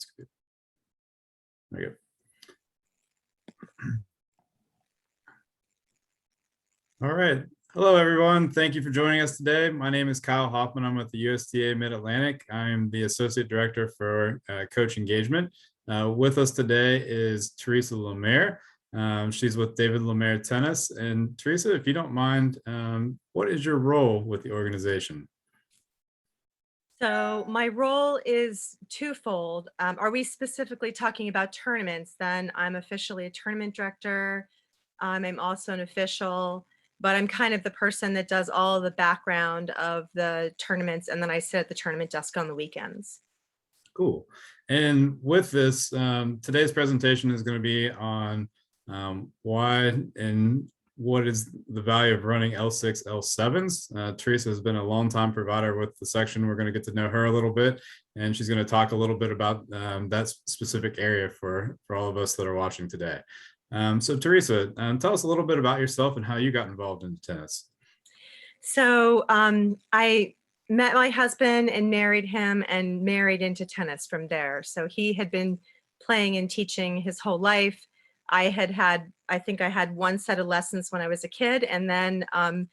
That's good. There you go. All right. Hello, everyone. Thank you for joining us today. My name is Kyle Hoffman. I'm with the USTA Mid-Atlantic. I'm the Associate Director for Coach Engagement. With us today is Teresa Lemair. She's with David Lemair Tennis. And Teresa, if you don't mind, what is your role with the organization? So my role is twofold. Are we specifically talking about tournaments? Then I'm officially a tournament director. I'm also an official, but I'm kind of the person that does all of the background of the tournaments, and then I sit at the tournament desk on the weekends. Cool. And with this, today's presentation is going to be on why and what is the value of running L6, L7s. Teresa has been a long-time provider with the section. We're going to get to know her a little bit, and she's going to talk a little bit about that specific area for all of us that are watching today. So Teresa, tell us a little bit about yourself and how you got involved in tennis. So I met my husband and married him and married into tennis from there. So he had been playing and teaching his whole life. I think I had one set of lessons when I was a kid, and then I'm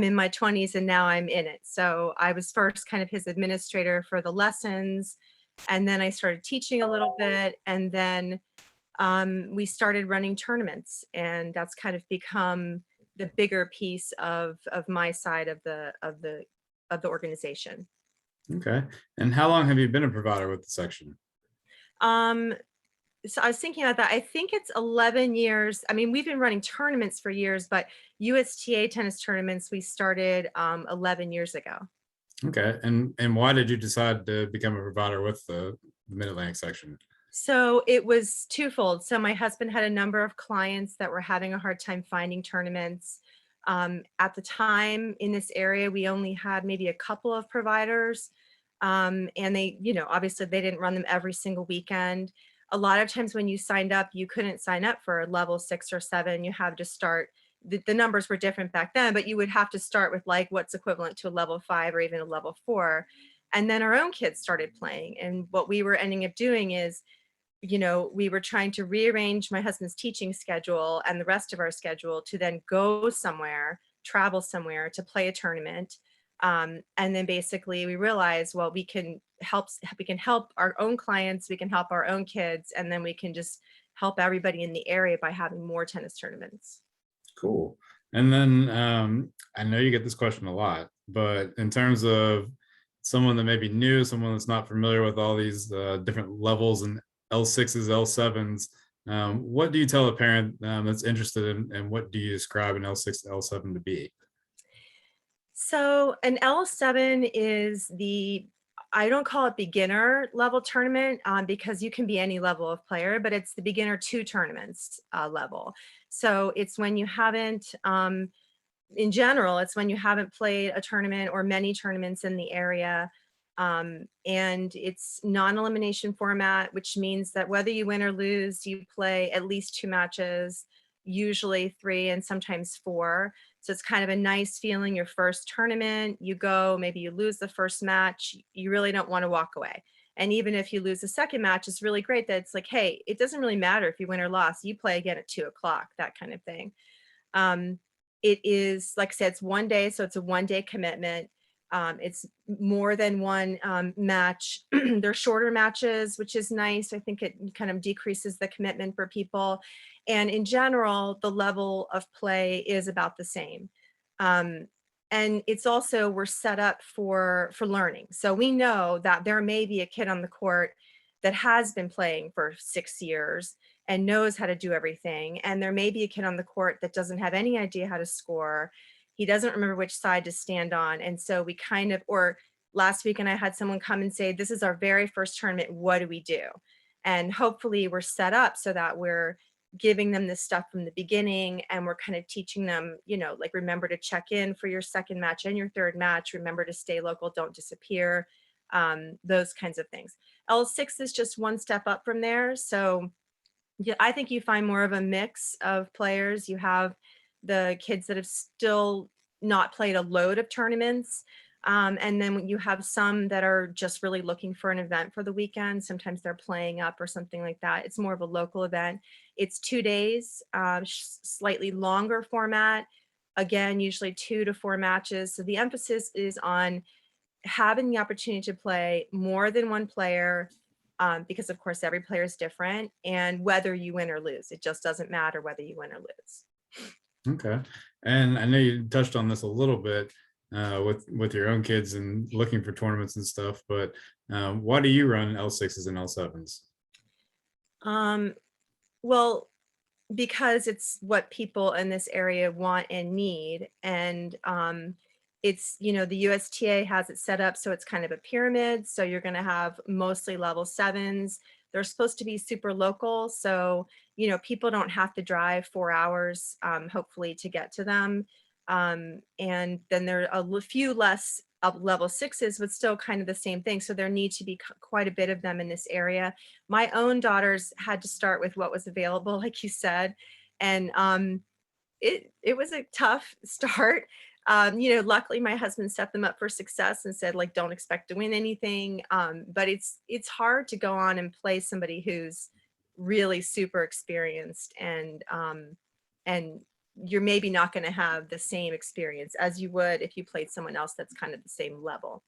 in my 20s and now I'm in it. So I was first kind of his administrator for the lessons, and then I started teaching a little bit, and then we started running tournaments, and that's kind of become the bigger piece of my side of the organization. Okay. And how long have you been a provider with the section? So I was thinking about that. I think it's 11 years. I mean, we've been running tournaments for years, but USTA tennis tournaments we started 11 years ago. Okay. And why did you decide to become a provider with the Mid-Atlantic section? So it was twofold. So my husband had a number of clients that were having a hard time finding tournaments. At the time in this area, we only had maybe a couple of providers. And they, obviously they didn't run them every single weekend. A lot of times when you signed up, you couldn't sign up for level 6 or 7. You have to start, the numbers were different back then, but you would have to start with like what's equivalent to a level 5 or even a level 4. And then our own kids started playing. And what we were ending up doing is, we were trying to rearrange my husband's teaching schedule and the rest of our schedule to then go somewhere, travel somewhere to play a tournament. And then basically we realized, well, we can help our own clients, we can help our own kids, and then we can just help everybody in the area by having more tennis tournaments. Cool. And then I know you get this question a lot, but in terms of someone that may be new, someone that's not familiar with all these different levels and L6s, L7s, what do you tell a parent that's interested in, and what do you describe an L6 to L7 to be? So an L7 is I don't call it beginner level tournament because you can be any level of player, but it's the beginner 2 tournaments level. So it's when you haven't, in general, it's when you haven't played a tournament or many tournaments in the area. And it's non-elimination format, which means that whether you win or lose, you play at least 2 matches, usually 3 and sometimes 4. So it's kind of a nice feeling. Your first tournament, you go, maybe you lose the first match, you really don't want to walk away. And even if you lose the second match, it's really great that it's like, hey, it doesn't really matter if you win or lost, you play again at 2 o'clock, that kind of thing. It is, like I said, it's 1 day, so it's a 1-day commitment. It's more than one match. They're shorter matches, which is nice. I think it kind of decreases the commitment for people. And in general, the level of play is about the same. And it's also, we're set up for learning. So we know that there may be a kid on the court that has been playing for 6 years and knows how to do everything. And there may be a kid on the court that doesn't have any idea how to score. He doesn't remember which side to stand on. And so we kind of, or last weekend I had someone come and say, this is our very first tournament, what do we do? And hopefully we're set up so that we're giving them this stuff from the beginning, and we're kind of teaching them, like, remember to check in for your second match and your third match, remember to stay local, don't disappear, those kinds of things. L6 is just one step up from there. So yeah, I think you find more of a mix of players. You have the kids that have still not played a load of tournaments, And then you have some that are just really looking for an event for the weekend. Sometimes they're playing up or something like that. It's more of a local event. It's 2 days, slightly longer format. Again, usually 2 to 4 matches. So the emphasis is on having the opportunity to play more than one player, because of course every player is different, and whether you win or lose. It just doesn't matter whether you win or lose. Okay. And I know you touched on this a little bit with your own kids and looking for tournaments and stuff, but why do you run L6s and L7s? Um, well, because it's what people in this area want and need. And it's, the USTA has it set up so it's kind of a pyramid. So you're going to have mostly level sevens. They're supposed to be super local. So, people don't have to drive 4 hours, hopefully, to get to them. And then there are a few less level sixes, but still kind of the same thing. So there need to be quite a bit of them in this area. My own daughters had to start with what was available, like you said, and it was a tough start. Luckily my husband set them up for success and said, like, don't expect to win anything. But it's hard to go on and play somebody who's really super experienced, and you're maybe not going to have the same experience as you would if you played someone else that's kind of the same level.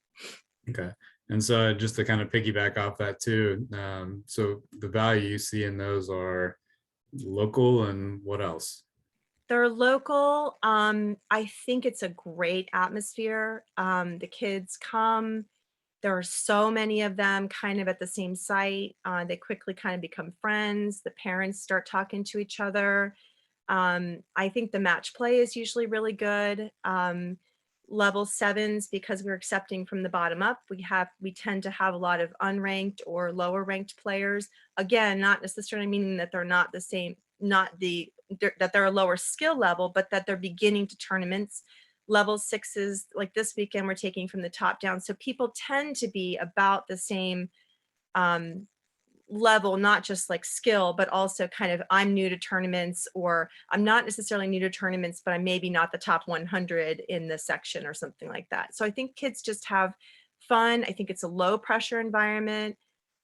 Okay. And so just to kind of piggyback off that too, so the value you see in those are local and what else? They're local. I think it's a great atmosphere. The kids come. There are so many of them kind of at the same site. They quickly kind of become friends. The parents start talking to each other. I think the match play is usually really good. Level sevens, because we're accepting from the bottom up, we tend to have a lot of unranked or lower ranked players. Again, not necessarily meaning that they're not the same, that they're a lower skill level, but that they're beginning to tournaments. Level sixes, like this weekend, we're taking from the top down. So people tend to be about the same um, level, not just like skill, but also kind of, I'm new to tournaments, or I'm not necessarily new to tournaments, but I'm maybe not the top 100 in the section or something like that. So I think kids just have fun. I think it's a low pressure environment.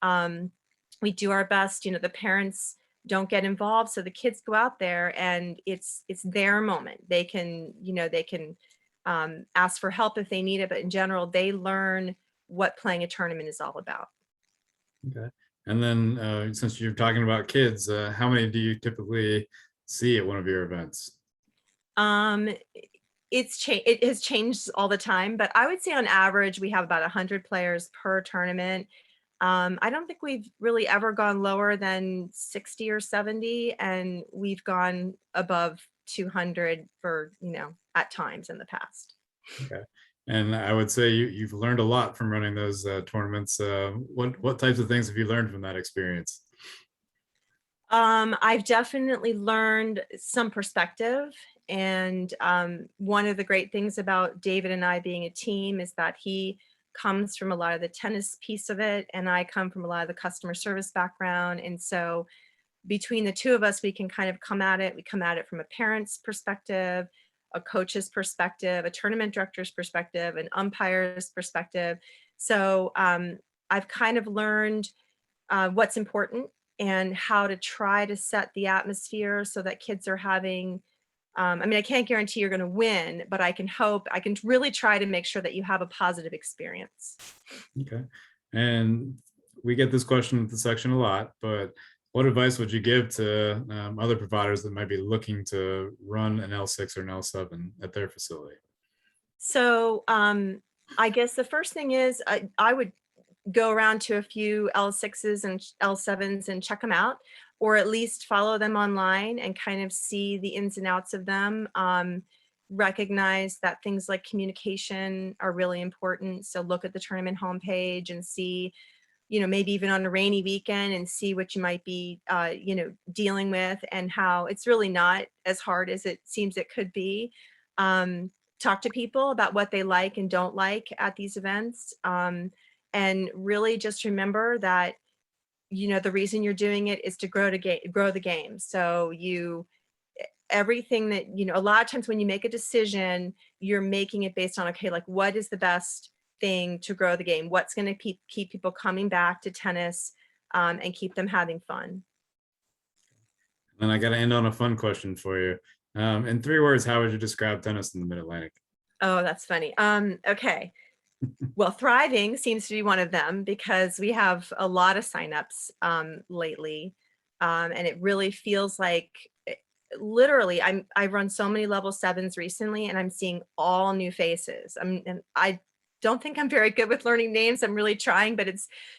Um, we do our best, the parents don't get involved. So the kids go out there and it's their moment. They can ask for help if they need it, but in general, they learn what playing a tournament is all about. Okay. And then since you're talking about kids, how many do you typically see at one of your events? Um, it has changed all the time, but I would say on average we have about 100 players per tournament. I don't think we've really ever gone lower than 60 or 70, and we've gone above 200 for, at times in the past. Okay. And I would say you've learned a lot from running those tournaments. What types of things have you learned from that experience? I've definitely learned some perspective. And one of the great things about David and I being a team is that he comes from a lot of the tennis piece of it, and I come from a lot of the customer service background. And so between the two of us, we can kind of come at it. We come at it from a parent's perspective, a coach's perspective, a tournament director's perspective, an umpire's perspective. So I've kind of learned what's important and how to try to set the atmosphere so that kids are having, I can't guarantee you're going to win, but I can really try to make sure that you have a positive experience. Okay. And we get this question at the section a lot, but what advice would you give to other providers that might be looking to run an L6 or an L7 at their facility? So I guess the first thing is I would go around to a few L6s and L7s and check them out, or at least follow them online and kind of see the ins and outs of them. Recognize that things like communication are really important. So look at the tournament homepage and see, maybe even on a rainy weekend, and see what you might be, dealing with, and how it's really not as hard as it seems it could be. Talk to people about what they like and don't like at these events. And really just remember that, the reason you're doing it is to grow the game. So everything that, a lot of times when you make a decision, you're making it based on, okay, like what is the best thing to grow the game? What's going to keep people coming back to tennis and keep them having fun? And I got to end on a fun question for you. In 3 words, how would you describe tennis in the Mid-Atlantic? Oh, that's funny. Okay. Well, thriving seems to be one of them because we have a lot of signups lately. And it really feels like literally I've run so many level sevens recently and I'm seeing all new faces. And I don't think I'm very good with learning names. I'm really trying, but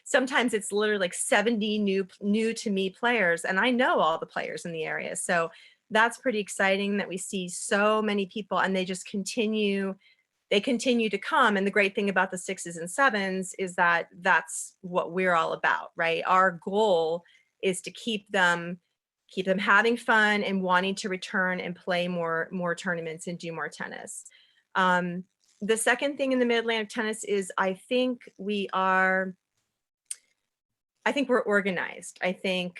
sometimes it's literally like 70 new to me players. And I know all the players in the area. So that's pretty exciting that we see so many people and they continue to come. And the great thing about the sixes and sevens is that that's what we're all about, right? Our goal is to keep them having fun and wanting to return and play more tournaments and do more tennis. The second thing in the Mid-Atlantic tennis is I think we're organized. I think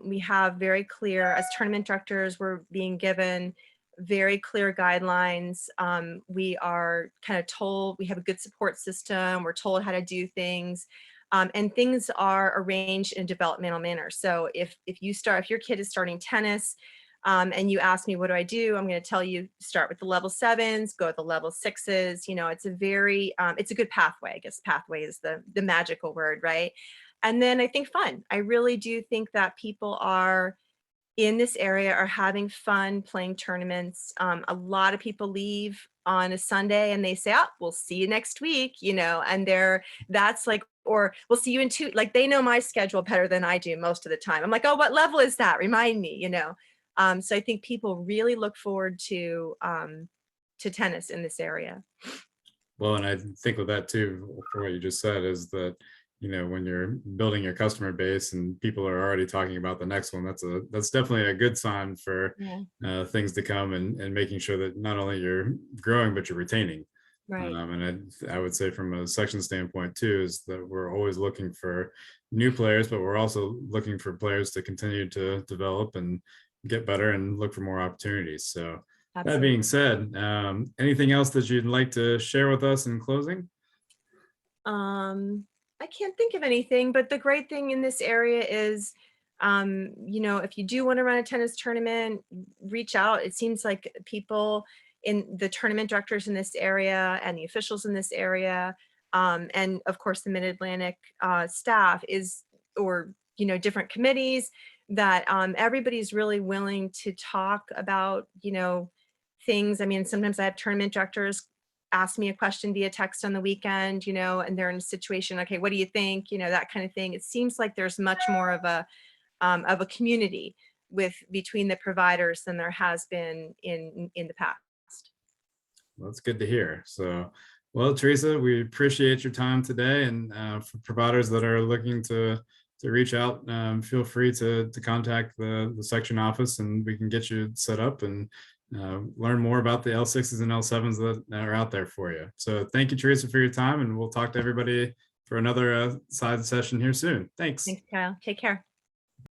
we have very clear, as tournament directors, we're being given very clear guidelines. We are kind of told, we have a good support system. We're told how to do things. And things are arranged in a developmental manner. So if your kid is starting tennis and you ask me, what do I do? I'm going to tell you, start with the level sevens, go with the level sixes. It's it's a good pathway. I guess pathway is the magical word, right? And then I think fun. I really do think that people are in this area are having fun playing tournaments. A lot of people leave on a Sunday and they say, oh, we'll see you next week, and that's like, or we'll see you in 2, like they know my schedule better than I do most of the time. I'm like, oh, what level is that? Remind me, So I think people really look forward to tennis in this area. Well, and I think with that too, for what you just said, is that when you're building your customer base and people are already talking about the next one, that's definitely a good sign for Yeah. things to come, and making sure that not only you're growing but you're retaining. Right. And I would say from a section standpoint too, is that we're always looking for new players, but we're also looking for players to continue to develop and get better and look for more opportunities. So that Absolutely. being said, anything else that you'd like to share with us in closing? I can't think of anything, but the great thing in this area is, if you do want to run a tennis tournament, reach out. It seems like people in the tournament directors in this area and the officials in this area, and of course the Mid-Atlantic staff or different committees that everybody's really willing to talk about, things. I mean, sometimes I have tournament directors ask me a question via text on the weekend, and they're in a situation, okay, what do you think? That kind of thing. It seems like there's much more of a community between the providers than there has been in the past. Well, that's good to hear. So, well, Teresa, we appreciate your time today, and for providers that are looking to reach out, feel free to contact the section office, and we can get you set up and learn more about the L6s and L7s that are out there for you. So thank you, Teresa, for your time, and we'll talk to everybody for another side session here soon. Thanks. Thanks, Kyle. Take care.